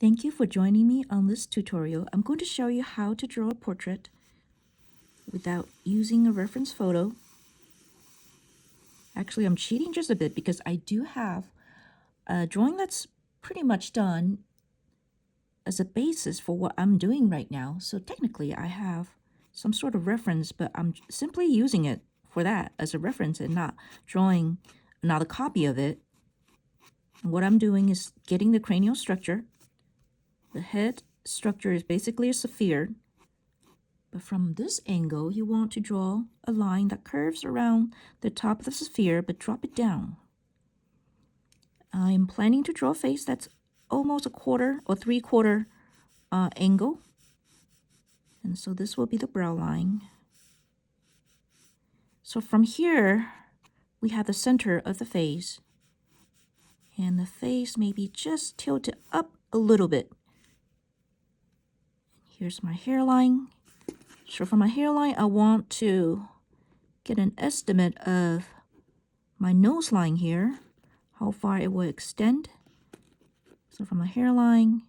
Thank you for joining me on this tutorial. I'm going to show you how to draw a portrait without using a reference photo. Actually, I'm cheating just a bit because I do have a drawing that's pretty much done as a basis for what I'm doing right now. So technically, I have some sort of reference, but I'm simply using it for that as a reference and not drawing another copy of it. And what I'm doing is getting the cranial structure. The head structure is basically a sphere, but from this angle, you want to draw a line that curves around the top of the sphere, but drop it down. I'm planning to draw a face that's almost a quarter or three-quarter angle. And so this will be the brow line. So from here, we have the center of the face. And the face may be just tilted up a little bit. Here's my hairline. So for my hairline, I want to get an estimate of my nose line here, how far it will extend. So from my hairline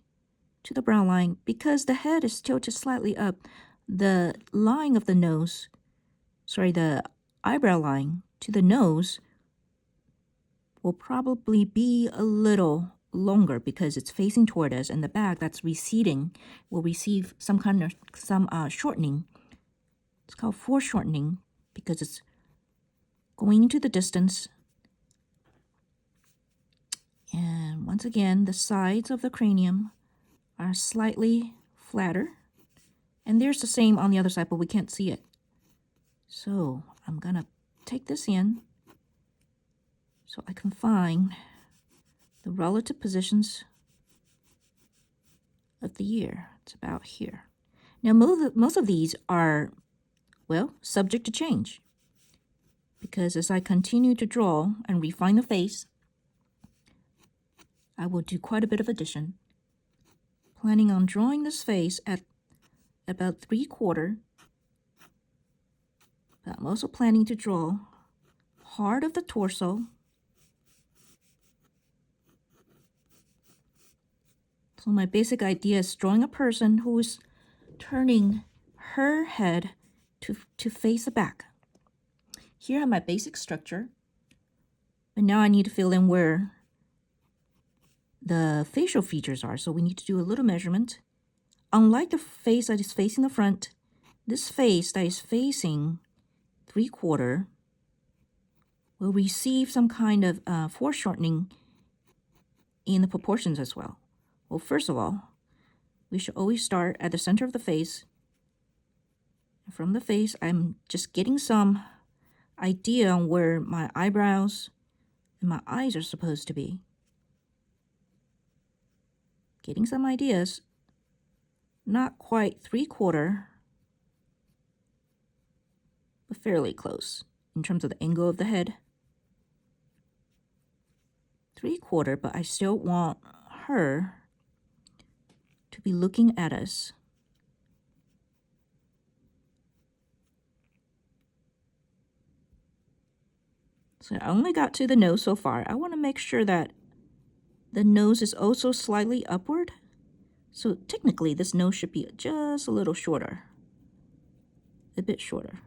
to the brow line, because the head is tilted slightly up, the line of the nose, the eyebrow line to the nose will probably be a little longer because it's facing toward us, and the back that's receding will receive some shortening. It's called foreshortening because it's going into the distance. And once again, the sides of the cranium are slightly flatter. And there's the same on the other side, but we can't see it. So I'm gonna take this in so I can find the relative positions of the ear. It's about here. Now most of these are, well, subject to change, because as I continue to draw and refine the face, I will do quite a bit of addition. Planning on drawing this face at about 3/4, but I'm also planning to draw part of the torso. So my basic idea is drawing a person who is turning her head to face the back. Here I have my basic structure, but now I need to fill in where the facial features are. So we need to do a little measurement. Unlike the face that is facing the front, this face that is facing 3/4 will receive some kind of foreshortening in the proportions as well. Well, first of all, we should always start at the center of the face. From the face, I'm just getting some idea on where my eyebrows and my eyes are supposed to be. Getting some ideas, not quite 3/4, but fairly close in terms of the angle of the head. 3/4, but I still want her to be looking at us. So I only got to the nose so far. I want to make sure that the nose is also slightly upward. So technically this nose should be just a little shorter, a bit shorter.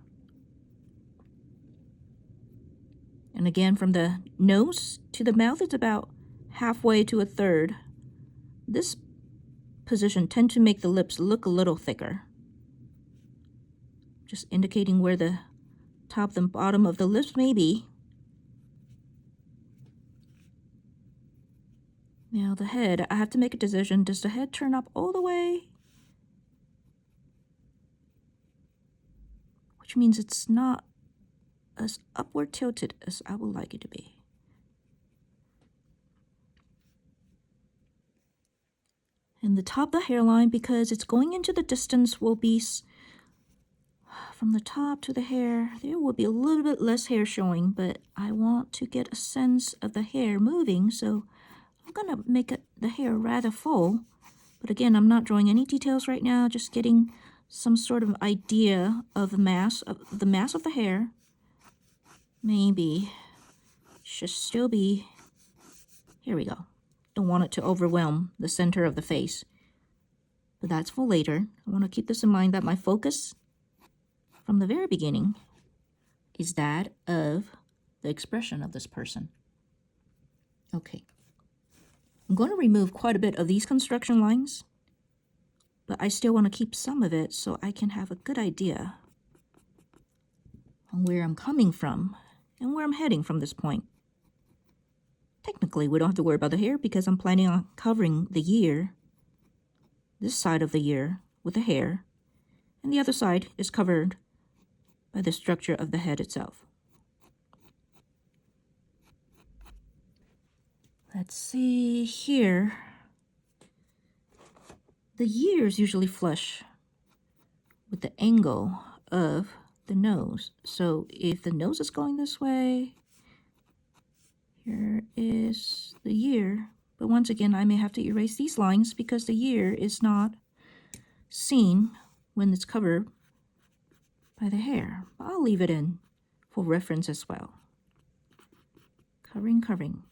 And again, from the nose to the mouth, it's about halfway to a third. This position tends to make the lips look a little thicker. Just indicating where the top and bottom of the lips may be. Now the head, I have to make a decision. Does the head turn up all the way? Which means it's not as upward tilted as I would like it to be. And the top of the hairline, because it's going into the distance, will be from the top to the hair. There will be a little bit less hair showing, but I want to get a sense of the hair moving, so I'm gonna make the hair rather full. But again, I'm not drawing any details right now, just getting some sort of idea of the mass of the hair. Maybe should still be, here we go. Don't want it to overwhelm the center of the face. But that's for later. I want to keep this in mind that my focus from the very beginning is that of the expression of this person. Okay. I'm going to remove quite a bit of these construction lines, but I still want to keep some of it so I can have a good idea on where I'm coming from and where I'm heading from this point. Technically, we don't have to worry about the hair because I'm planning on covering the ear, this side of the ear, with the hair, and the other side is covered by the structure of the head itself. Let's see here. The ear is usually flush with the angle of the nose. So if the nose is going this way, here is the ear. But once again, I may have to erase these lines because the ear is not seen when it's covered by the hair. But I'll leave it in for reference as well. Covering.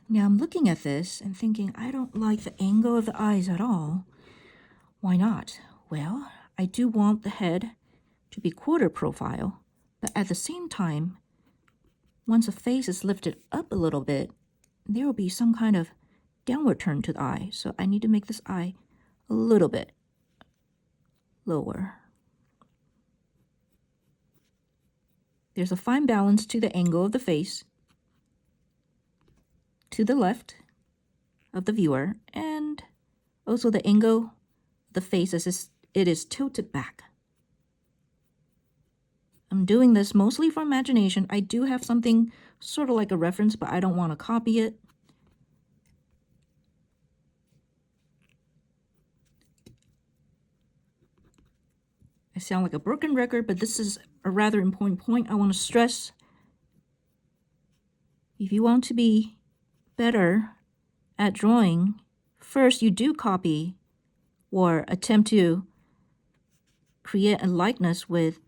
Now I'm looking at this and thinking, I don't like the angle of the eyes at all. Why not? Well, I do want the head to be quarter profile, but at the same time, once the face is lifted up a little bit, there will be some kind of downward turn to the eye. So I need to make this eye a little bit lower. There's a fine balance to the angle of the face to the left of the viewer, and also the angle of the face as it is tilted back. I'm doing this mostly for imagination. I do have something sort of like a reference, but I don't want to copy it. I sound like a broken record, but this is a rather important point I want to stress. If you want to be better at drawing, first you do copy or attempt to create a likeness with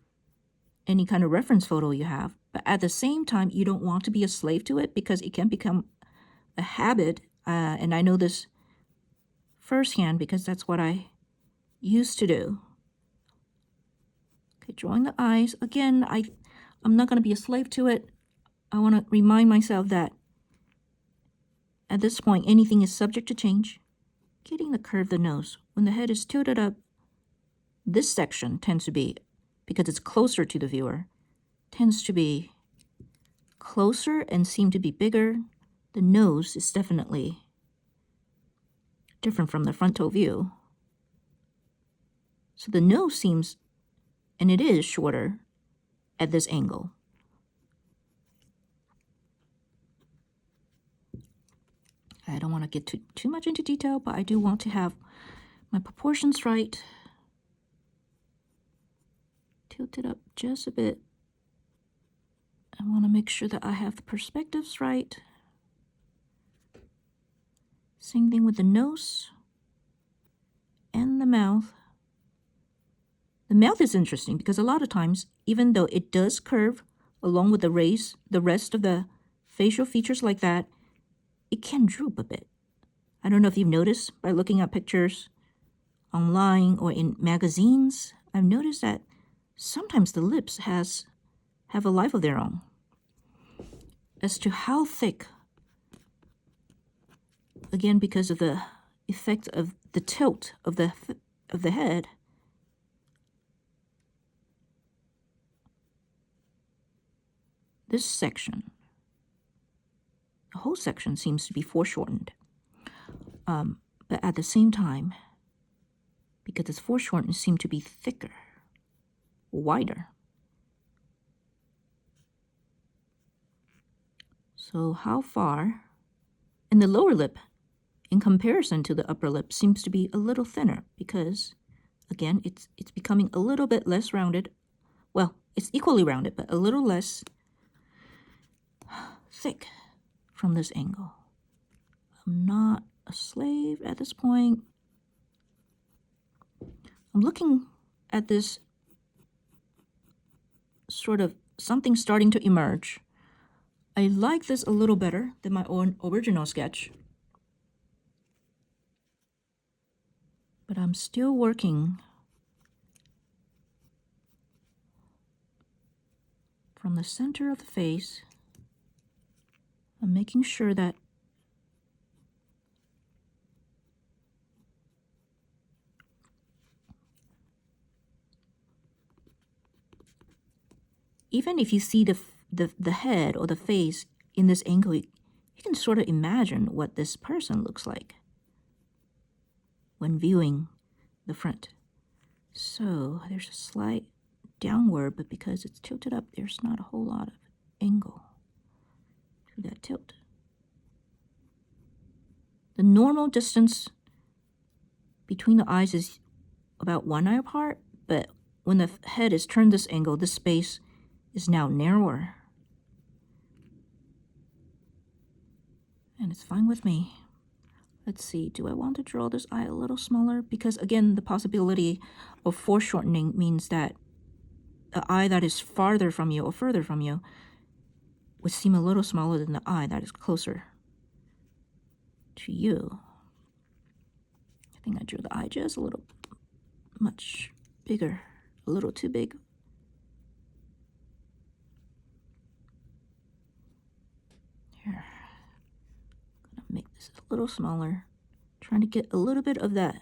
any kind of reference photo you have. But at the same time, you don't want to be a slave to it because it can become a habit. And I know this firsthand because that's what I used to do. Okay, drawing the eyes. Again, I'm not going to be a slave to it. I want to remind myself that at this point, anything is subject to change. Getting the curve of the nose. When the head is tilted up, this section tends to be, because it's closer to the viewer, tends to be closer and seem to be bigger. The nose is definitely different from the frontal view. So the nose seems, and it is shorter at this angle. I don't want to get too much into detail, but I do want to have my proportions right. Tilt it up just a bit. I want to make sure that I have the perspectives right. Same thing with the nose and the mouth. The mouth is interesting because a lot of times, even though it does curve along with the rest of the facial features like that, it can droop a bit. I don't know if you've noticed by looking at pictures online or in magazines, I've noticed that sometimes the lips have a life of their own. As to how thick, again, because of the effect of the tilt of the head, this section, the whole section seems to be foreshortened. But at the same time, because it's foreshortened, it seems to be thicker, wider. So how far? And the lower lip, in comparison to the upper lip, seems to be a little thinner because, again, it's becoming a little bit less rounded. Well, it's equally rounded, but a little less thick from this angle. I'm not a slave at this point. I'm looking at this sort of something starting to emerge. I like this a little better than my own original sketch. But I'm still working from the center of the face. I'm making sure that even if you see the head or the face in this angle, you can sort of imagine what this person looks like when viewing the front. So there's a slight downward, but because it's tilted up, there's not a whole lot of angle to that tilt. The normal distance between the eyes is about 1 eye apart, but when the head is turned this angle, this space is now narrower. And it's fine with me. Let's see, do I want to draw this eye a little smaller? Because again, the possibility of foreshortening means that the eye that is farther from you or further from you would seem a little smaller than the eye that is closer to you. I think I drew the eye just a little much bigger, a little too big. Here, I'm gonna make this a little smaller, trying to get a little bit of that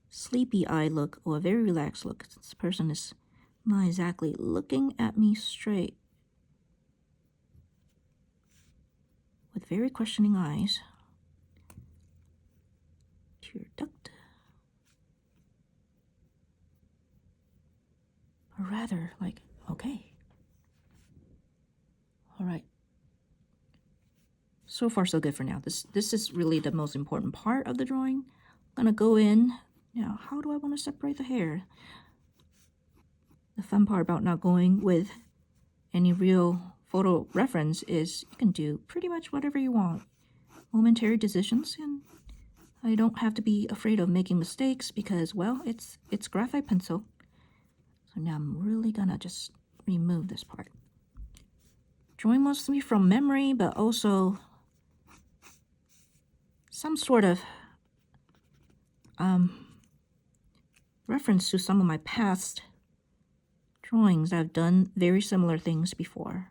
sleepy eye look or a very relaxed look. This person is not exactly looking at me straight with very questioning eyes. Tear duct. Or rather, like, okay. All right. So far, so good for now. This is really the most important part of the drawing. I'm gonna go in. Now, how do I want to separate the hair? The fun part about not going with any real photo reference is you can do pretty much whatever you want. Momentary decisions, and I don't have to be afraid of making mistakes because, well, it's graphite pencil. So now I'm really gonna just remove this part. Drawing mostly from memory, but also some sort of reference to some of my past drawings. I've done very similar things before,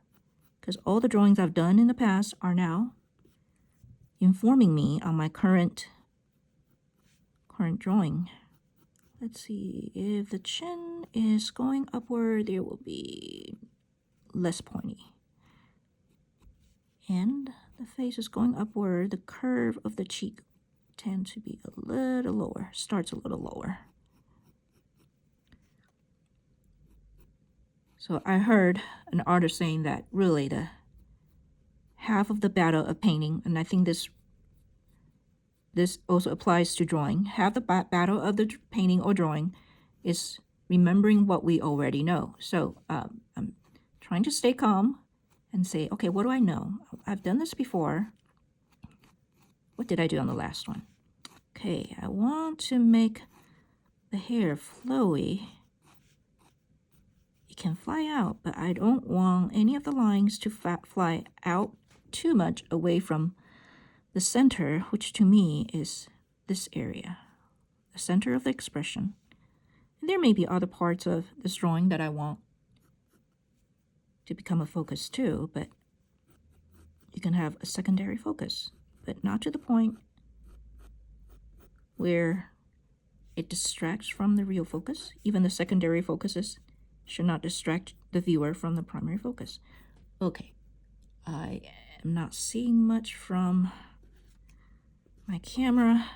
because all the drawings I've done in the past are now informing me on my current drawing. Let's see, if the chin is going upward, there will be less pointy. And the face is going upward, the curve of the cheek tends to be a little lower, starts a little lower. So I heard an artist saying that really the half of the battle of painting, and I think this also applies to drawing, half the battle of the painting or drawing is remembering what we already know. So I'm trying to stay calm and say, okay, what do I know? I've done this before. What did I do on the last one? Okay, I want to make the hair flowy. It can fly out, but I don't want any of the lines to fly out too much away from the center, which to me is this area, the center of the expression. And there may be other parts of this drawing that I want to become a focus too, but you can have a secondary focus, but not to the point where it distracts from the real focus. Even the secondary focuses should not distract the viewer from the primary focus. Okay, I am not seeing much from my camera.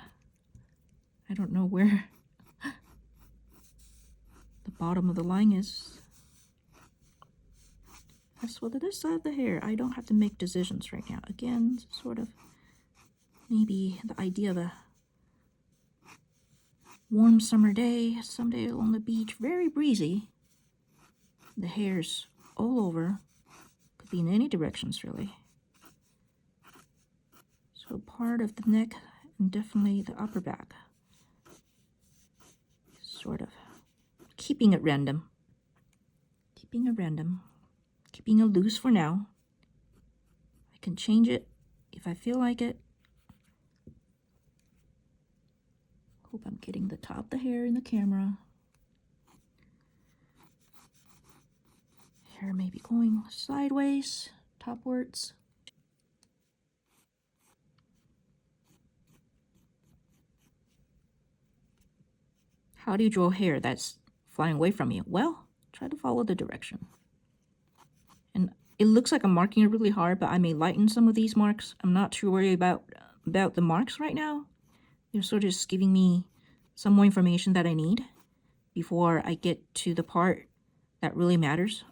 I don't know where the bottom of the line is. As for this side of the hair, I don't have to make decisions right now. Again, sort of maybe the idea of a warm summer day, someday on the beach, very breezy. The hair's all over, could be in any directions really. So part of the neck and definitely the upper back. Sort of keeping it random. Keeping it loose for now. can change it if I feel like it. Hope I'm getting the top of the hair in the camera. Hair may be going sideways, topwards. How do you draw hair that's flying away from you? Well, try to follow the direction. And it looks like I'm marking it really hard, but I may lighten some of these marks. I'm not too worried about the marks right now. They're sort of just giving me some more information that I need before I get to the part that really matters.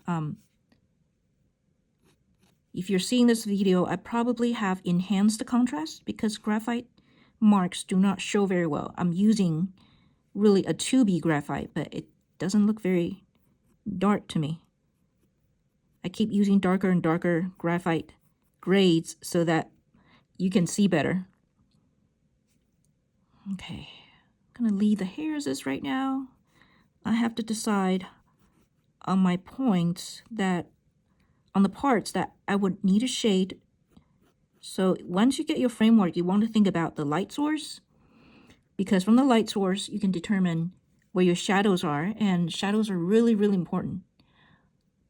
If you're seeing this video, I probably have enhanced the contrast because graphite marks do not show very well. I'm using really a 2B graphite, but it doesn't look very dark to me. I keep using darker and darker graphite grades so that you can see better. Okay, I'm gonna leave the hairs as right now. I have to decide on my points that, on the parts that I would need a shade. So once you get your framework, you want to think about the light source, because from the light source, you can determine where your shadows are, and shadows are really, really important.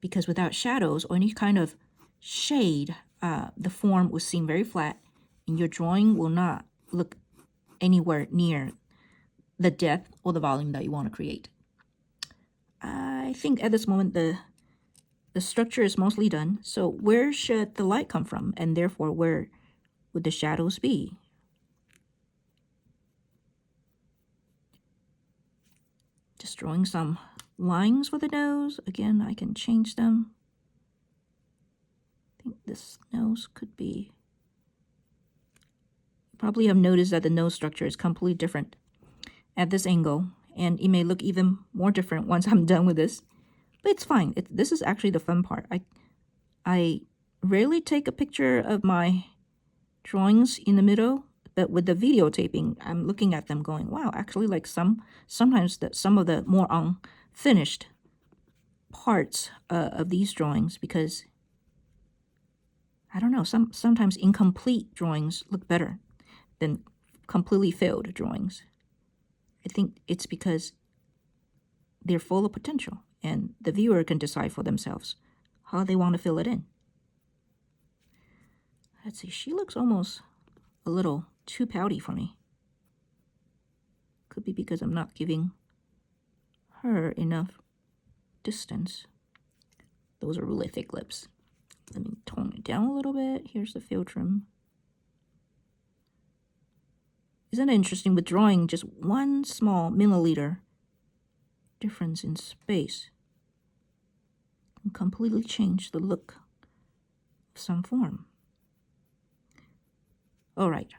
Because without shadows or any kind of shade, the form will seem very flat, and your drawing will not look anywhere near the depth or the volume that you want to create. I think at this moment, the structure is mostly done. So where should the light come from? And therefore, where would the shadows be? Just drawing some lines for the nose. Again, I can change them. I think this nose could be... You probably have noticed that the nose structure is completely different at this angle, and it may look even more different once I'm done with this. But it's fine. This is actually the fun part. I rarely take a picture of my drawings in the middle, but with the videotaping, I'm looking at them going, wow, actually like sometimes some of the more unfinished parts of these drawings, because I don't know, sometimes incomplete drawings look better than completely failed drawings. I think it's because they're full of potential, and the viewer can decide for themselves how they want to fill it in. Let's see, she looks almost a little too pouty for me. Could be because I'm not giving her enough distance. Those are really thick lips. Let me tone it down a little bit. Here's the field trim. Isn't it interesting with drawing just 1 small milliliter difference in space can completely change the look of some form. All right.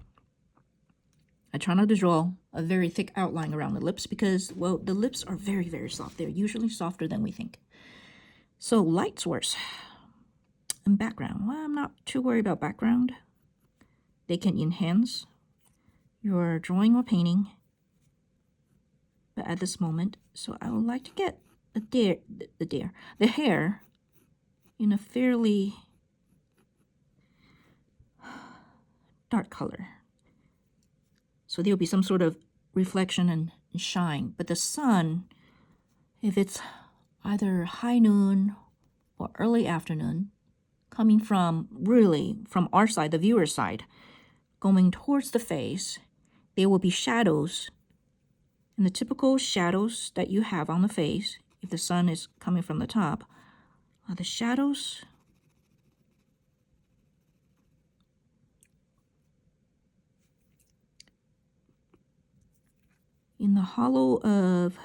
I try not to draw a very thick outline around the lips because, well, the lips are very, very soft. They're usually softer than we think. So light source and background. Well, I'm not too worried about background. They can enhance your drawing or painting. But at this moment, so I would like to get the hair in a fairly dark color. So there'll be some sort of reflection and shine. But the sun, if it's either high noon or early afternoon, coming from really from our side, the viewer's side, going towards the face, there will be shadows. And the typical shadows that you have on the face, if the sun is coming from the top, are the shadows in the hollow of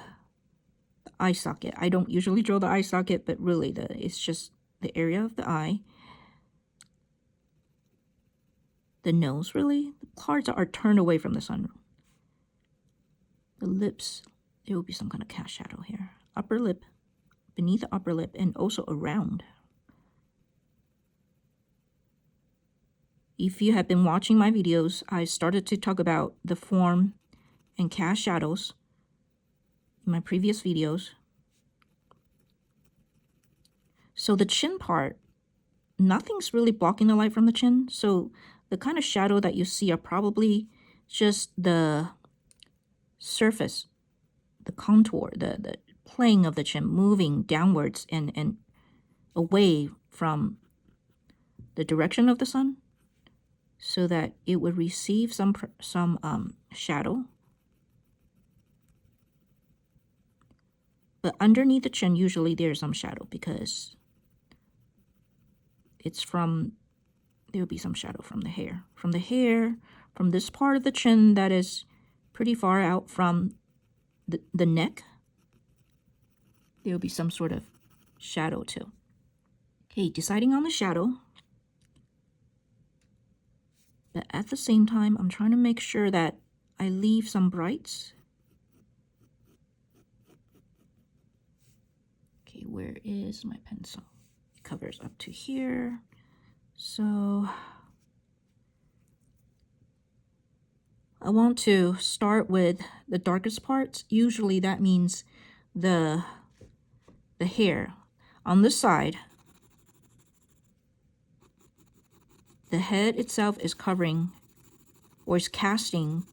the eye socket. I don't usually draw the eye socket, but really it's just the area of the eye. The nose, really. The parts are turned away from the sun. The lips, there will be some kind of cast shadow here. Upper lip, beneath the upper lip, and also around. If you have been watching my videos, I started to talk about the form and cast shadows in my previous videos. So the chin part nothing's really blocking the light from the chin. So the kind of shadow that you see are probably just the surface, the contour, the plane of the chin moving downwards and away from the direction of the sun, so that it would receive some shadow. But underneath the chin, usually there's some shadow because it's from, there'll be some shadow from the hair. From the hair, from this part of the chin that is pretty far out from the neck, there'll be some sort of shadow too. Okay, deciding on the shadow. But at the same time, I'm trying to make sure that I leave some brights. Okay, where is my pencil? It covers up to here. So I want to start with the darkest parts. Usually that means the hair. On this side, the head itself is covering, or is casting,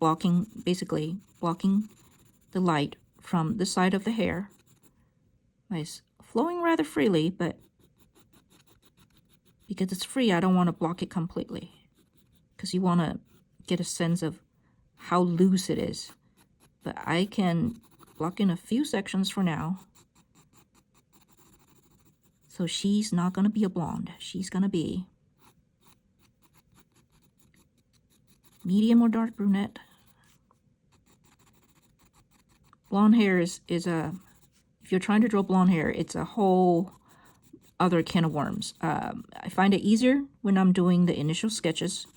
basically blocking the light from the side of the hair. It's flowing rather freely, but because it's free, I don't want to block it completely, because you want to get a sense of how loose it is. But I can block in a few sections for now. So she's not going to be a blonde. She's going to be medium or dark brunette. Blonde hair is a, if you're trying to draw blonde hair, it's a whole other can of worms. I find it easier when I'm doing the initial sketches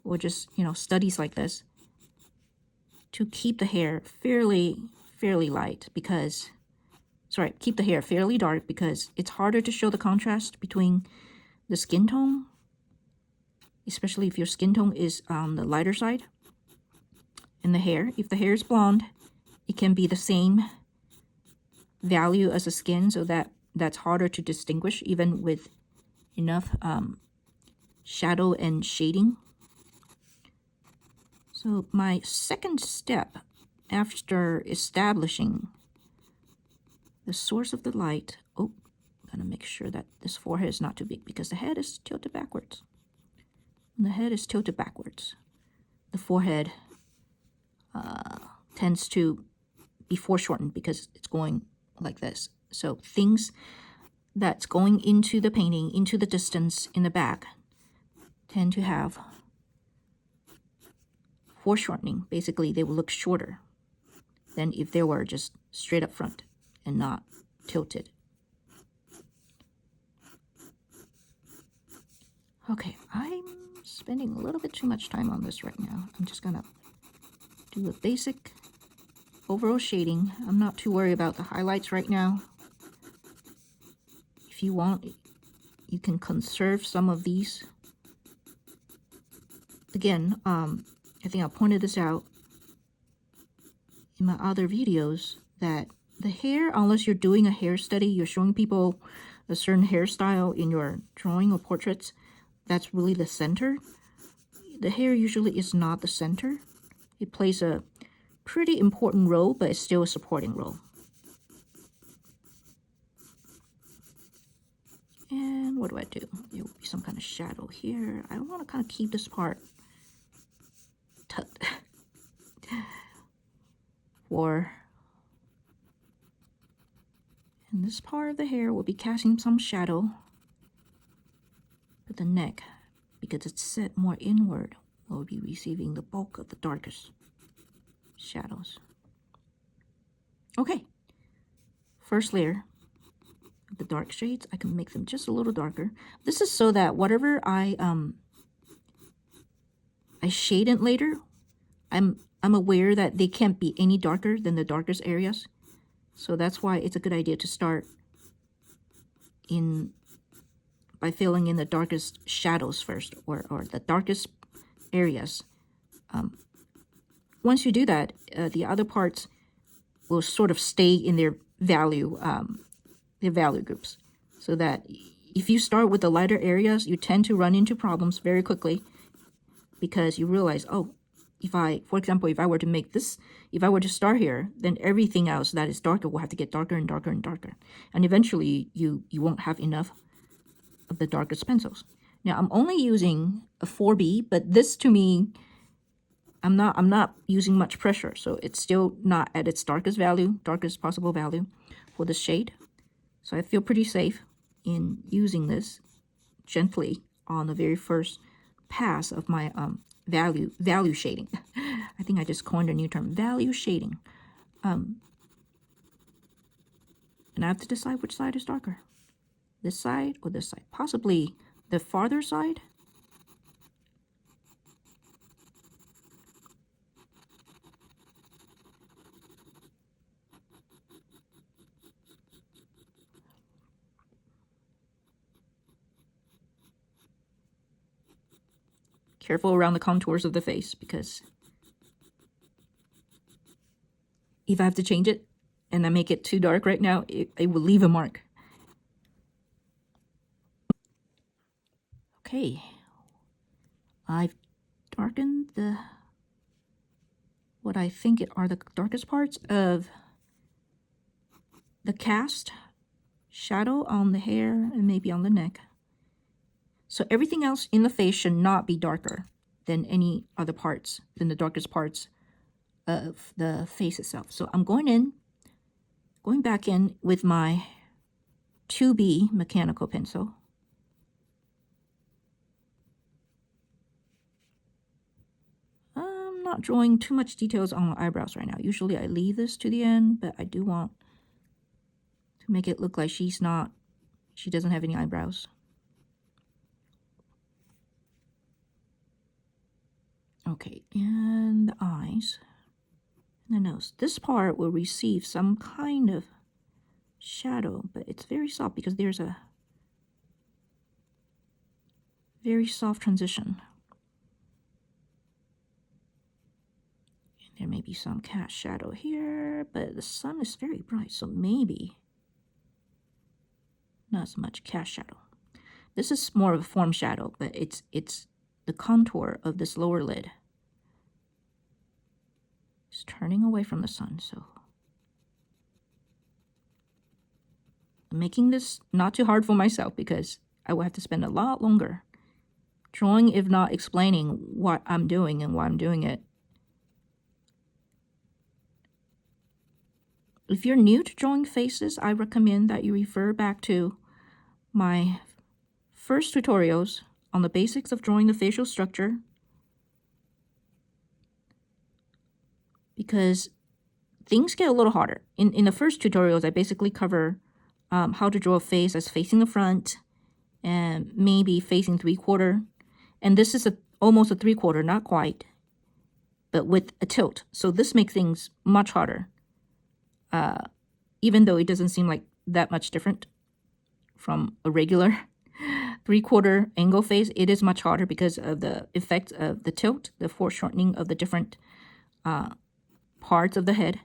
or just, studies like this, to keep the hair fairly light, because, keep the hair fairly dark, because it's harder to show the contrast between the skin tone, especially if your skin tone is on the lighter side, and the hair. If the hair is blonde, it can be the same value as the skin, so that's harder to distinguish even with enough shadow and shading. So my second step after establishing the source of the light, I'm gonna make sure that this forehead is not too big, because the head is tilted backwards. When the head is tilted backwards, the forehead tends to be foreshortened because it's going like this. So things that's going into the painting, into the distance in the back, tend to have foreshortening. Basically, they will look shorter than if they were just straight up front and not tilted. Okay, I'm spending a little bit too much time on this right now. I'm just gonna do a basic overall shading. I'm not too worried about the highlights right now. If you want, you can conserve some of these. Again, I think I pointed this out in my other videos, that the hair, unless you're doing a hair study, you're showing people a certain hairstyle in your drawing or portraits, that's really the center. The hair usually is not the center. It plays a pretty important role, but it's still a supporting role. And what do I do? There will be some kind of shadow here. I want to kind of keep this part tucked. And this part of the hair will be casting some shadow, but the neck, because it's set more inward, will be receiving the bulk of the darkest shadows. Okay, first layer of the dark shades, I can make them just a little darker. This is so that whatever I shade in later, I'm aware that they can't be any darker than the darkest areas. So that's why it's a good idea to start by filling in the darkest shadows first, or the darkest areas. Once you do that, the other parts will sort of stay in their value groups, so that if you start with the lighter areas, you tend to run into problems very quickly because you realize, oh, for example, if I were to make this, if I were to start here, then everything else that is darker will have to get darker and darker and darker. And eventually you won't have enough of the darkest pencils. Now I'm only using a 4B, but this to me, I'm not using much pressure, so it's still not at its darkest possible value for the shade. So I feel pretty safe in using this gently on the very first pass of my value shading. I think I just coined a new term, value shading. And I have to decide which side is darker. This side or this side? Possibly the farther side. Careful around the contours of the face, because if I have to change it and I make it too dark right now, it will leave a mark. Okay, I've darkened what I think are the darkest parts of the cast shadow on the hair and maybe on the neck. So everything else in the face should not be darker than any other parts, than the darkest parts of the face itself. So I'm going back in with my 2B mechanical pencil. I'm not drawing too much details on my eyebrows right now. Usually I leave this to the end, but I do want to make it look like she doesn't have any eyebrows. Okay, and the eyes, and the nose. This part will receive some kind of shadow, but it's very soft because there's a very soft transition. And there may be some cast shadow here, but the sun is very bright, so maybe not as much cast shadow. This is more of a form shadow, but it's the contour of this lower lid. It's turning away from the sun, so I'm making this not too hard for myself because I will have to spend a lot longer drawing, if not explaining what I'm doing and why I'm doing it. If you're new to drawing faces, I recommend that you refer back to my first tutorials on the basics of drawing the facial structure, because things get a little harder. In the first tutorials, I basically cover how to draw a face as facing the front and maybe facing 3/4. And this is almost a 3/4, not quite, but with a tilt. So this makes things much harder, even though it doesn't seem like that much different from a regular 3/4 angle face. It is much harder because of the effect of the tilt, the foreshortening of the different parts of the head.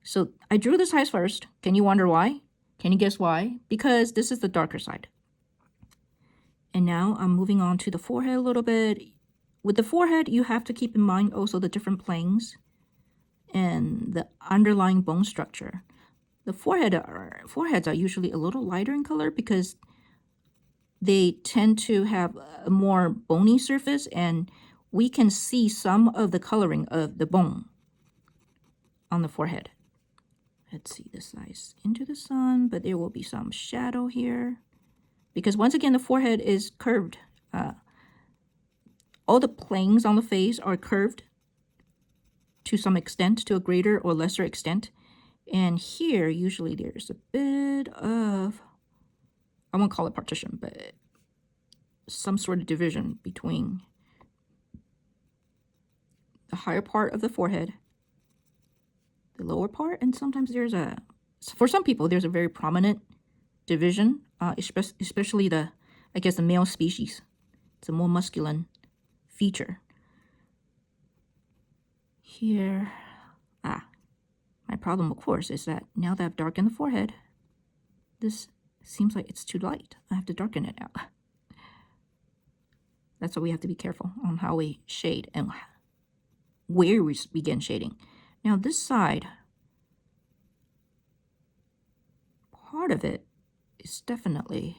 So I drew this eyes first. Can you wonder why? Can you guess why? Because this is the darker side. And now I'm moving on to the forehead a little bit. With the forehead, you have to keep in mind also the different planes and the underlying bone structure. The foreheads are usually a little lighter in color because they tend to have a more bony surface, and we can see some of the coloring of the bone on the forehead. Let's see this eyes into the sun, but there will be some shadow here because once again the forehead is curved. All the planes on the face are curved to some extent, to a greater or lesser extent. And here, usually there's a bit of, I won't call it partition, but some sort of division between the higher part of the forehead, the lower part, and sometimes for some people, there's a very prominent division, especially the male species. It's a more masculine feature. Here, my problem, of course, is that now that I've darkened the forehead, this seems like it's too light. I have to darken it out. That's why we have to be careful on how we shade and where we begin shading. Now this side, part of it is definitely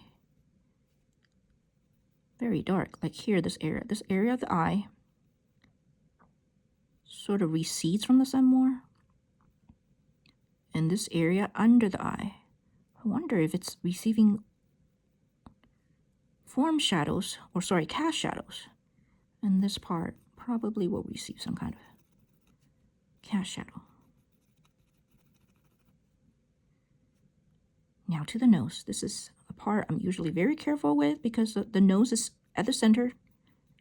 very dark. Like here, this area of the eye sort of recedes from the sun more. And this area under the eye, I wonder if it's receiving form shadows, or sorry, cast shadows. And this part probably will receive some kind of cast shadow. Now to the nose. This is a part I'm usually very careful with because the nose is at the center.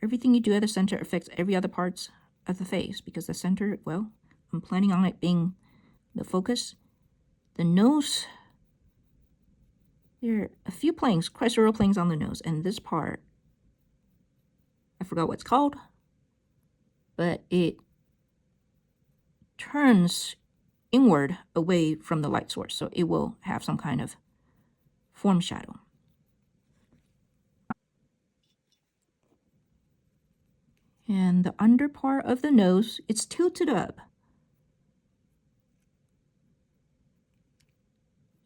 Everything you do at the center affects every other parts of the face because the center, well, I'm planning on it being the focus. The nose, there are a few planes, crescero planes on the nose, and this part, I forgot what it's called, but it turns inward away from the light source, so it will have some kind of form shadow. And the under part of the nose, it's tilted up.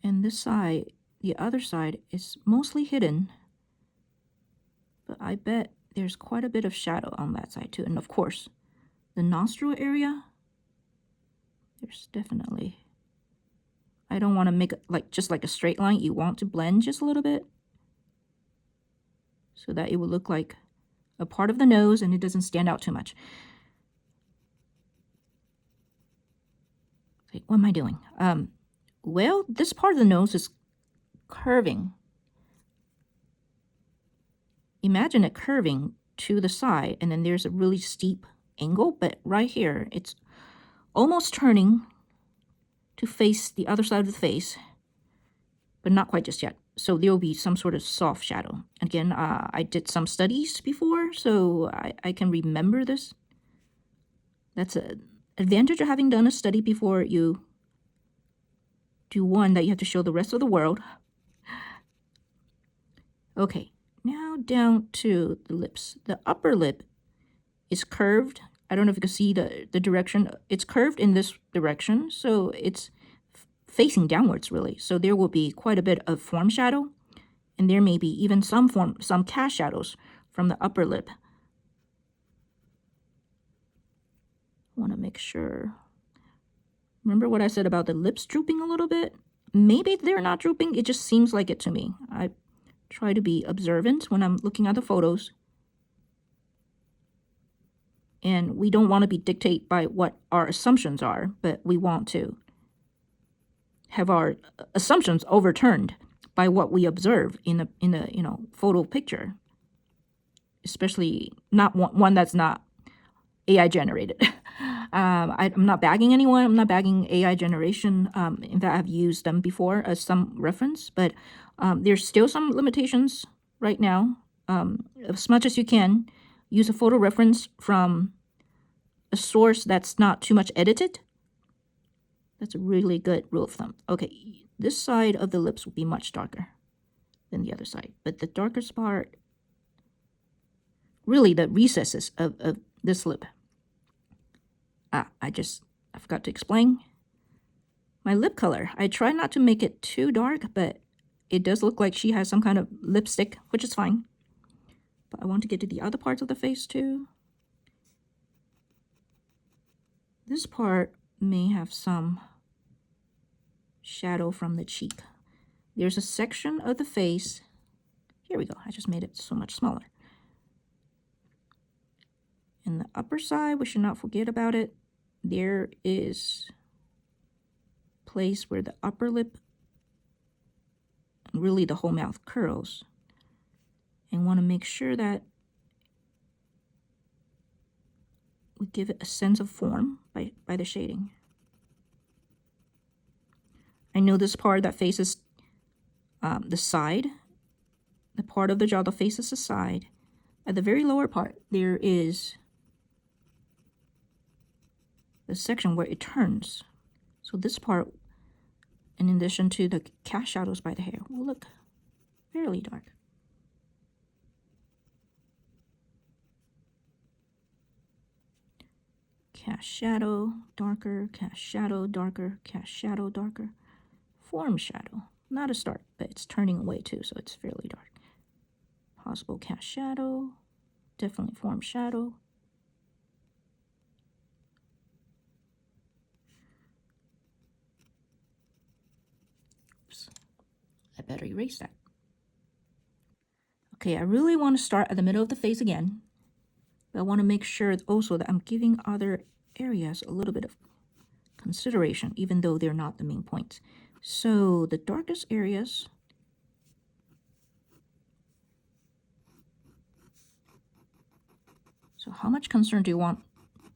And this side, the other side, is mostly hidden. But I bet there's quite a bit of shadow on that side too. And of course, the nostril area, there's definitely, I don't want to make it like just like a straight line. You want to blend just a little bit so that it will look like a part of the nose and it doesn't stand out too much. Okay, what am I doing? Well, this part of the nose is curving. Imagine it curving to the side, and then there's a really steep angle, but right here, it's almost turning to face the other side of the face, but not quite just yet. So there will be some sort of soft shadow. Again, I did some studies before, so I can remember this. That's an advantage of having done a study before you do one that you have to show the rest of the world. Okay, now down to the lips. The upper lip is curved. I don't know if you can see the direction. It's curved in this direction, so it's facing downwards really. So there will be quite a bit of form shadow, and there may be even some cast shadows from the upper lip. I want to make sure. Remember what I said about the lips drooping a little bit? Maybe they're not drooping, it just seems like it to me. I try to be observant when I'm looking at the photos. And we don't want to be dictated by what our assumptions are, but we want to have our assumptions overturned by what we observe in a photo picture, especially not one that's not AI generated. I'm not bagging anyone. I'm not bagging AI generation. In fact, I've used them before as some reference, but there's still some limitations right now. As much as you can, use a photo reference from a source that's not too much edited. That's a really good rule of thumb. Okay, this side of the lips will be much darker than the other side, but the darkest part, really the recesses of this lip. I forgot to explain. My lip color, I try not to make it too dark, but it does look like she has some kind of lipstick, which is fine. But I want to get to the other parts of the face too. This part may have some shadow from the cheek. There's a section of the face. Here we go. I just made it so much smaller. In the upper side, we should not forget about it. There is a place where the upper lip, really the whole mouth, curls. And want to make sure that we give it a sense of form by the shading. I know this part that faces the side, the part of the jaw that faces the side. At the very lower part, there is the section where it turns. So this part, in addition to the cast shadows by the hair, will look fairly dark. Cast shadow, darker, cast shadow, darker, cast shadow, darker. Form shadow, not a start, but it's turning away too, so it's fairly dark. Possible cast shadow, definitely form shadow. Oops, I better erase that. Okay, I really want to start at the middle of the face again, but I want to make sure also that I'm giving other areas a little bit of consideration, even though they're not the main points. So the darkest areas, so how much concern do you want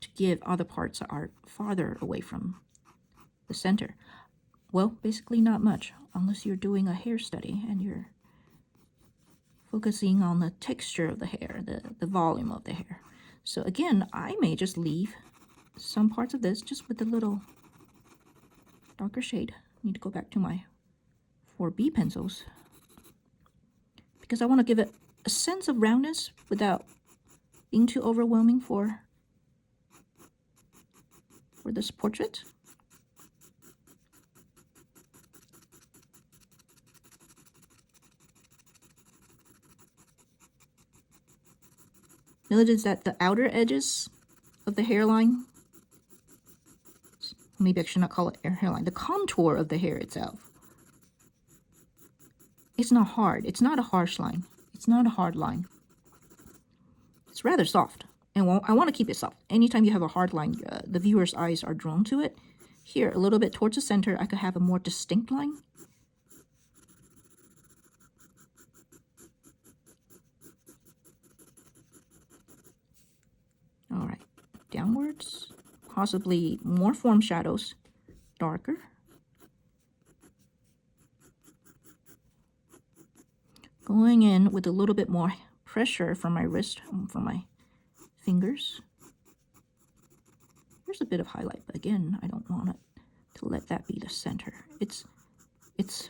to give other parts that are farther away from the center? Well, basically not much, unless you're doing a hair study and you're focusing on the texture of the hair, the volume of the hair. So again, I may just leave some parts of this just with a little darker shade. I need to go back to my 4B pencils because I want to give it a sense of roundness without being too overwhelming for this portrait. Notice that the outer edges of the hairline, maybe I should not call it hairline, the contour of the hair itself, it's not hard. It's not a harsh line. It's not a hard line. It's rather soft, and I want to keep it soft. Anytime you have a hard line, the viewer's eyes are drawn to it. Here, a little bit towards the center, I could have a more distinct line. All right, downwards, possibly more form shadows, darker. Going in with a little bit more pressure from my wrist, from my fingers. There's a bit of highlight, but again, I don't want it to let that be the center. It's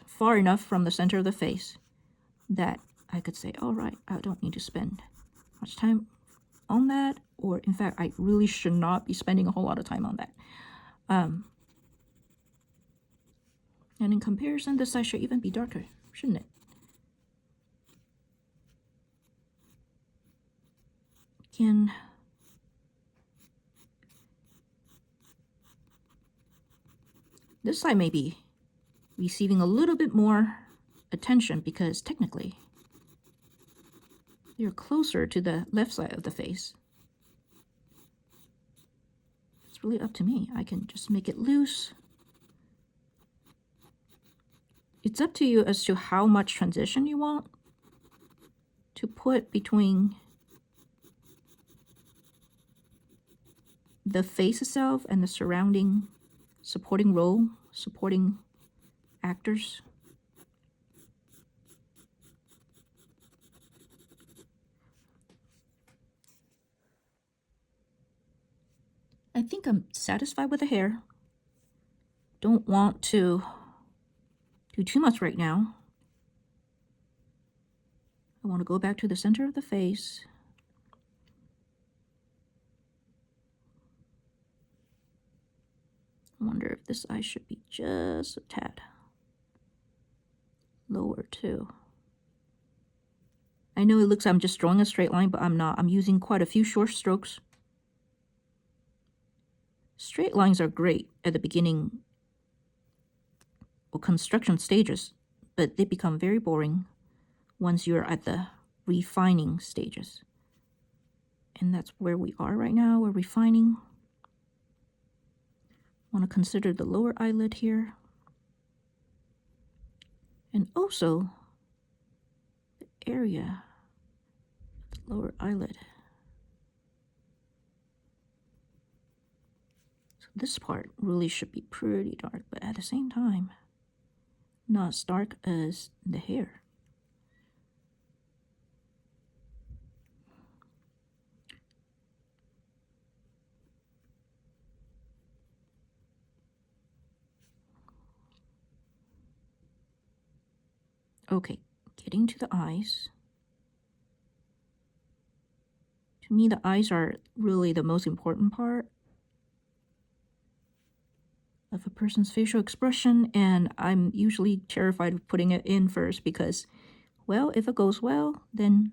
far enough from the center of the face that I could say, all right, I don't need to spend much time on that, or in fact, I really should not be spending a whole lot of time on that. And in comparison, this side should even be darker, shouldn't it? Again, this side may be receiving a little bit more attention because technically you're closer to the left side of the face. It's really up to me. I can just make it loose. It's up to you as to how much transition you want to put between the face itself and the surrounding supporting role, supporting actors. I think I'm satisfied with the hair. Don't want to do too much right now. I want to go back to the center of the face. I wonder if this eye should be just a tad lower too. I know it looks I'm just drawing a straight line, but I'm not. I'm using quite a few short strokes. Straight lines are great at the beginning or construction stages, but they become very boring once you're at the refining stages. And that's where we are right now. We're refining. I want to consider the lower eyelid here. And also the area of the lower eyelid. So this part really should be pretty dark, but at the same time, not as dark as the hair. Okay, getting to the eyes. To me, the eyes are really the most important part of a person's facial expression, and I'm usually terrified of putting it in first because, well, if it goes well, then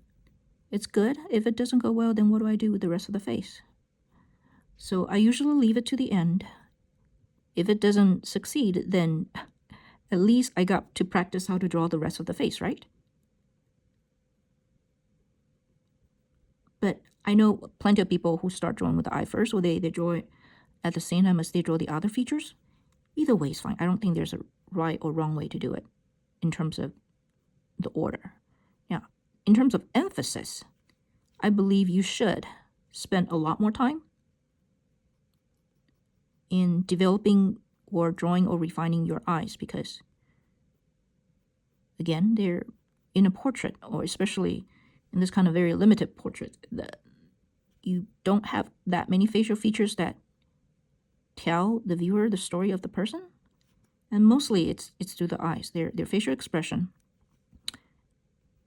it's good. If it doesn't go well, then what do I do with the rest of the face? So I usually leave it to the end. If it doesn't succeed, then at least I got to practice how to draw the rest of the face, right? But I know plenty of people who start drawing with the eye first, or they draw it at the same time as they draw the other features. Either way is fine. I don't think there's a right or wrong way to do it in terms of the order. Now, in terms of emphasis, I believe you should spend a lot more time in developing or drawing or refining your eyes because, again, they're in a portrait, or especially in this kind of very limited portrait, that you don't have that many facial features that tell the viewer the story of the person. And mostly it's through the eyes, their facial expression,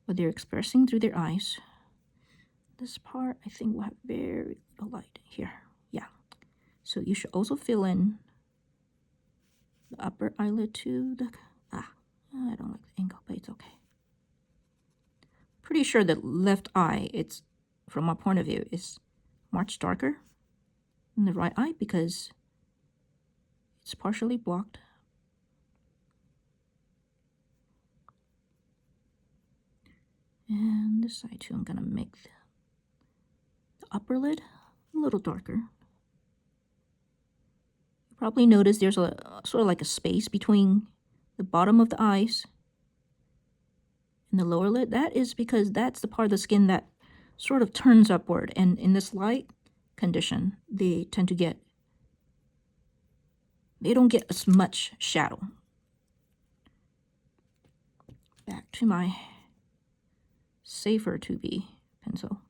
what they're expressing through their eyes. This part, I think, will have very little light here. Yeah. So you should also fill in the upper eyelid to the... I don't like the angle, but it's okay. Pretty sure the left eye, it's, from my point of view, is much darker than the right eye because it's partially blocked. And this side too, I'm gonna make the upper lid a little darker. You probably notice there's a sort of like a space between the bottom of the eyes and the lower lid. That is because that's the part of the skin that sort of turns upward, and in this light condition, they tend to get, they don't get as much shadow. Back to my safer 2B pencil.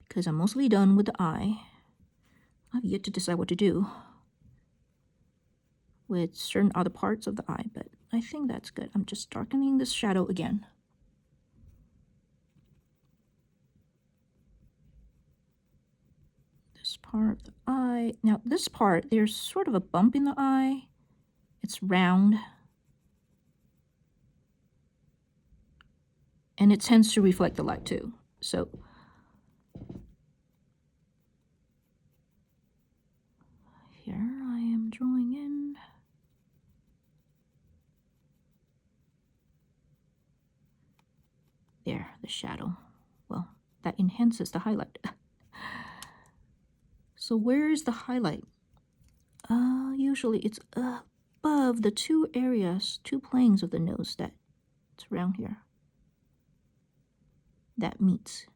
Because I'm mostly done with the eye, I've yet to decide what to do with certain other parts of the eye, but I think that's good. I'm just darkening this shadow again. This part of the eye. Now this part, there's sort of a bump in the eye. It's round. And it tends to reflect the light too. So here I am drawing in. There, the shadow. Well, that enhances the highlight. So where is the highlight? Usually it's above the two areas, two planes of the nose that it's around here. That meets.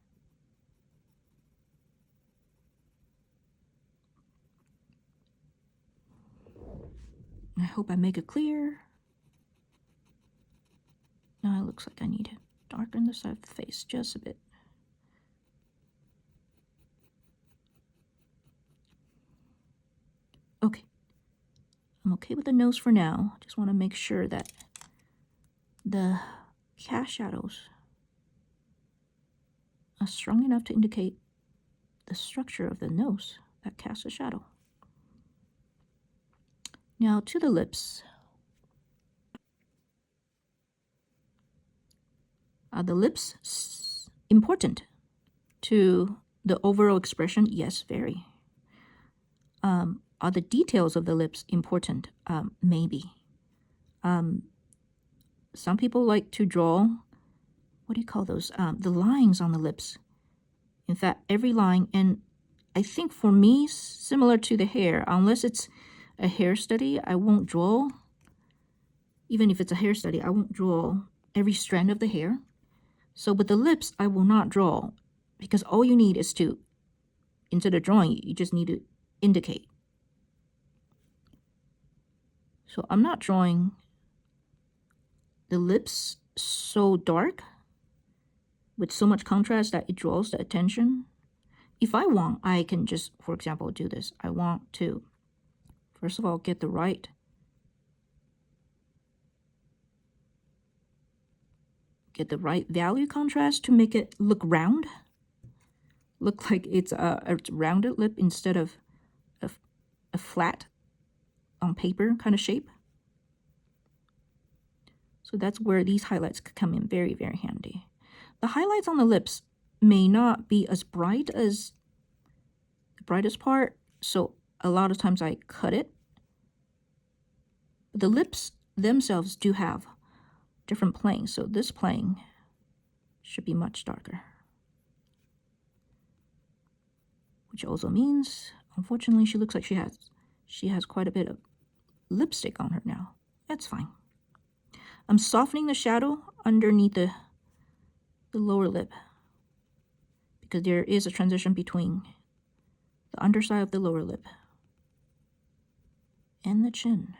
I hope I make it clear. Now it looks like I need to darken the side of the face just a bit. Okay. I'm okay with the nose for now. Just want to make sure that the cast shadows are strong enough to indicate the structure of the nose that casts a shadow. Now to the lips. Are the lips important to the overall expression? Yes, very. Are the details of the lips important? Maybe. Some people like to draw, what do you call those? The lines on the lips. In fact, every line, and I think for me, similar to the hair, unless it's a hair study, I won't draw, even if it's a hair study, I won't draw every strand of the hair. So with the lips, I will not draw, because all you need is to, instead of drawing, you just need to indicate. So I'm not drawing the lips so dark with so much contrast that it draws the attention. If I want, I can just, for example, do this. I want to, first of all, get the right get the right value contrast to make it look round. Look like it's a rounded lip instead of a flat on paper kind of shape. So that's where these highlights could come in very, very handy. The highlights on the lips may not be as bright as the brightest part, so a lot of times I cut it. The lips themselves do have different planes, so this plane should be much darker. Which also means, unfortunately, she looks like she has quite a bit of lipstick on her now. That's fine. I'm softening the shadow underneath the lower lip because there is a transition between the underside of the lower lip and the chin.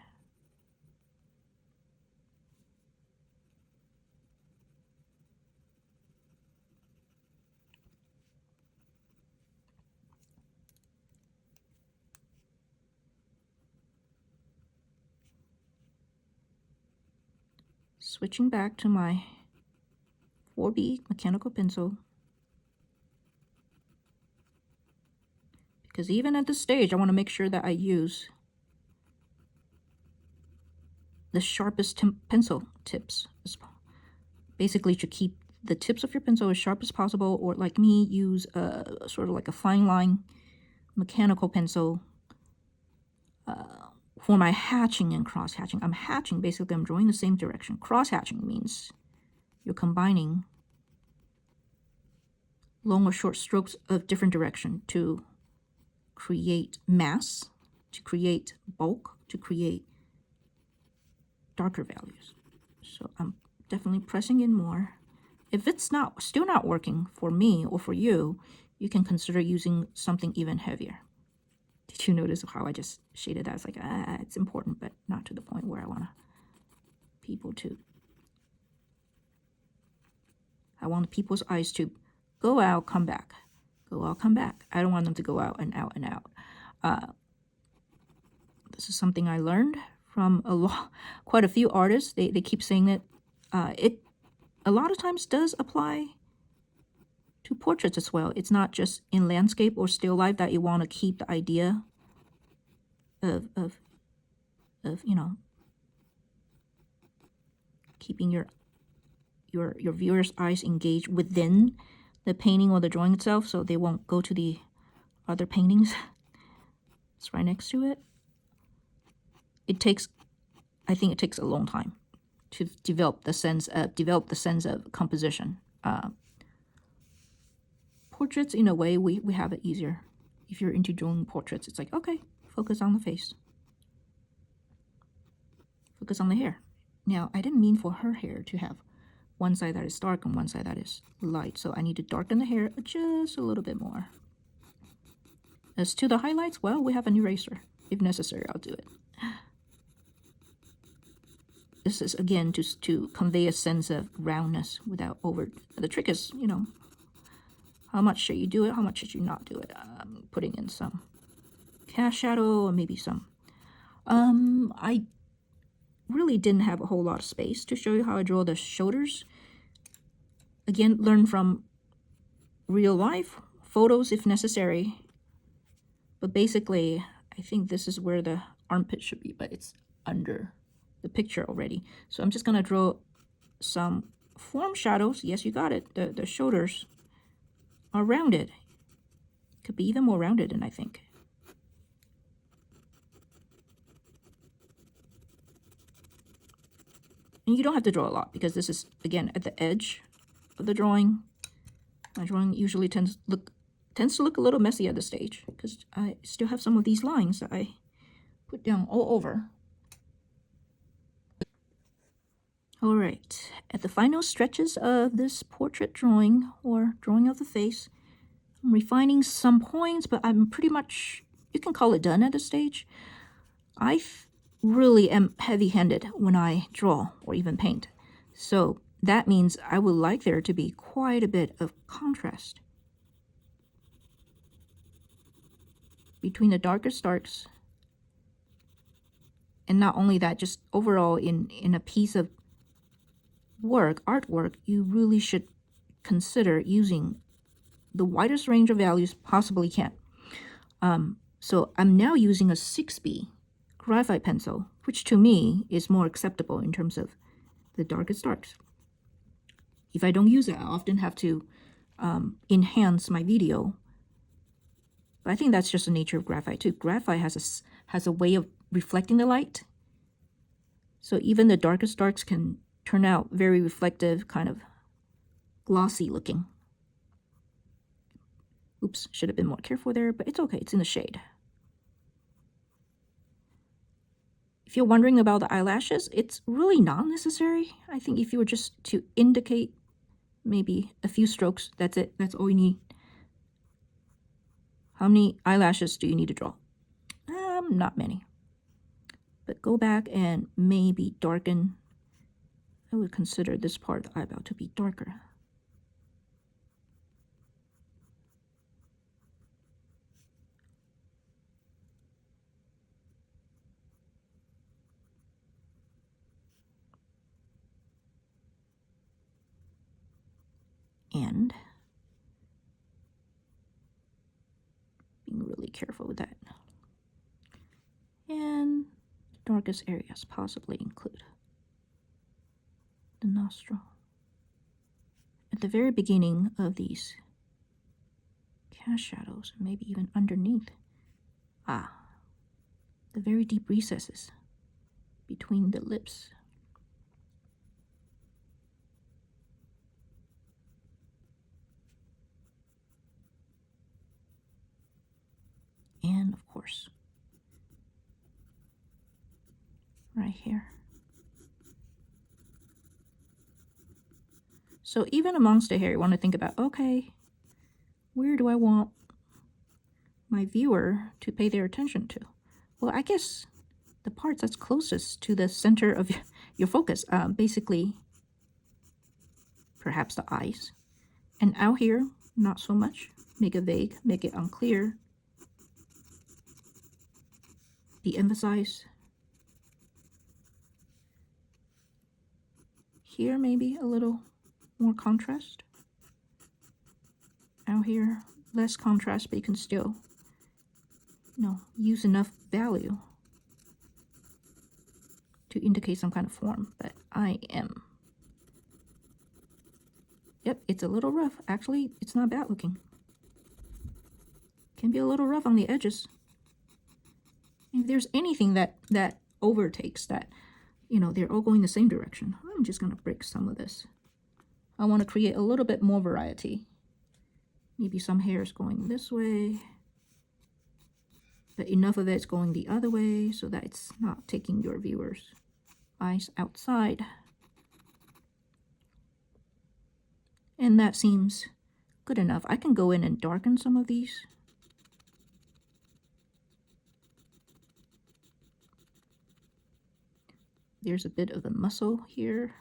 Switching back to my 4B mechanical pencil, because even at this stage I want to make sure that I use the sharpest pencil tips, basically to keep the tips of your pencil as sharp as possible, or like me, use sort of like a fine line mechanical pencil for my hatching and cross hatching. I'm hatching, basically I'm drawing the same direction. Cross hatching means you're combining long or short strokes of different direction to create mass, to create bulk, to create darker values. So I'm definitely pressing in more. If it's still not working for me or for you, you can consider using something even heavier. Did you notice how I just shaded that? It's like, it's important, but not to the point where I want people to. I want people's eyes to go out, come back. Go out, come back. I don't want them to go out and out and out. This is something I learned from quite a few artists. They keep saying that it a lot of times does apply to portraits as well. It's not just in landscape or still life that you want to keep the idea of you know, keeping your viewers' eyes engaged within the painting or the drawing itself, so they won't go to the other paintings. It's right next to it. I think it takes a long time to develop the sense of composition. Portraits, in a way, we have it easier. If you're into drawing portraits, it's like, okay, focus on the face. Focus on the hair. Now, I didn't mean for her hair to have one side that is dark and one side that is light, so I need to darken the hair just a little bit more. As to the highlights, well, we have an eraser. If necessary, I'll do it. This is, again, just to convey a sense of roundness without over. The trick is, you know, how much should you do it, how much should you not do it. Putting in some cast shadow or maybe some. I really didn't have a whole lot of space to show you how I draw the shoulders. Again, learn from real life, photos if necessary. But basically, I think this is where the armpit should be, but it's under the picture already. So I'm just going to draw some form shadows. Yes, you got it. The shoulders are rounded. Could be even more rounded than I think. And you don't have to draw a lot because this is, again, at the edge of the drawing. My drawing usually tends to look a little messy at this stage because I still have some of these lines that I put down all over. All right, at the final stretches of this portrait drawing or drawing of the face, I'm refining some points, but I'm pretty much, you can call it done at this stage. I really am heavy-handed when I draw or even paint. So that means I would like there to be quite a bit of contrast between the darkest darks. And not only that, just overall in a piece of artwork, you really should consider using the widest range of values possibly can. So I'm now using a 6B graphite pencil, which to me is more acceptable in terms of the darkest darks. If I don't use it, I often have to enhance my video. But I think that's just the nature of graphite too. Graphite has a way of reflecting the light. So even the darkest darks can turn out very reflective, kind of glossy looking. Oops, should have been more careful there, but it's okay, it's in the shade. If you're wondering about the eyelashes, it's really not necessary. I think if you were just to indicate maybe a few strokes, that's it, that's all you need. How many eyelashes do you need to draw? Not many. But go back and maybe darken. I would consider this part of the eyebrow to be darker. And being really careful with that. And darkest areas possibly include the nostril. At the very beginning of these cast shadows, maybe even underneath. The very deep recesses between the lips. And of course, right here. So even amongst the hair, you want to think about, okay, where do I want my viewer to pay their attention to? Well, I guess the parts that's closest to the center of your focus, basically, perhaps the eyes. And out here, not so much. Make it vague, make it unclear. De-emphasize. Here, maybe a little more contrast. Out here, less contrast, but you can still, use enough value to indicate some kind of form. But yep, it's a little rough. Actually, it's not bad looking. Can be a little rough on the edges. If there's anything that overtakes that, they're all going the same direction, I'm just going to break some of this. I want to create a little bit more variety. Maybe some hairs going this way, but enough of it's going the other way so that it's not taking your viewers' eyes outside. And that seems good enough. I can go in and darken some of these. There's a bit of the muscle here.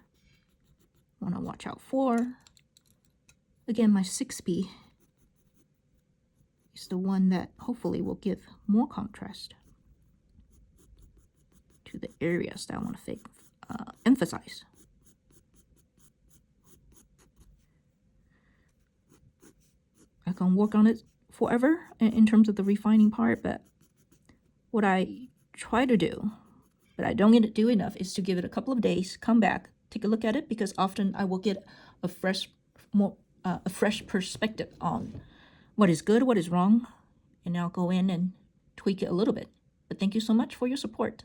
Want to watch out for. Again, my 6B is the one that hopefully will give more contrast to the areas that I want to emphasize. I can work on it forever in terms of the refining part, but what I try to do, but I don't get to do enough, is to give it a couple of days, come back, take a look at it, because often I will get a fresh perspective on what is good, what is wrong, and I'll go in and tweak it a little bit. But thank you so much for your support.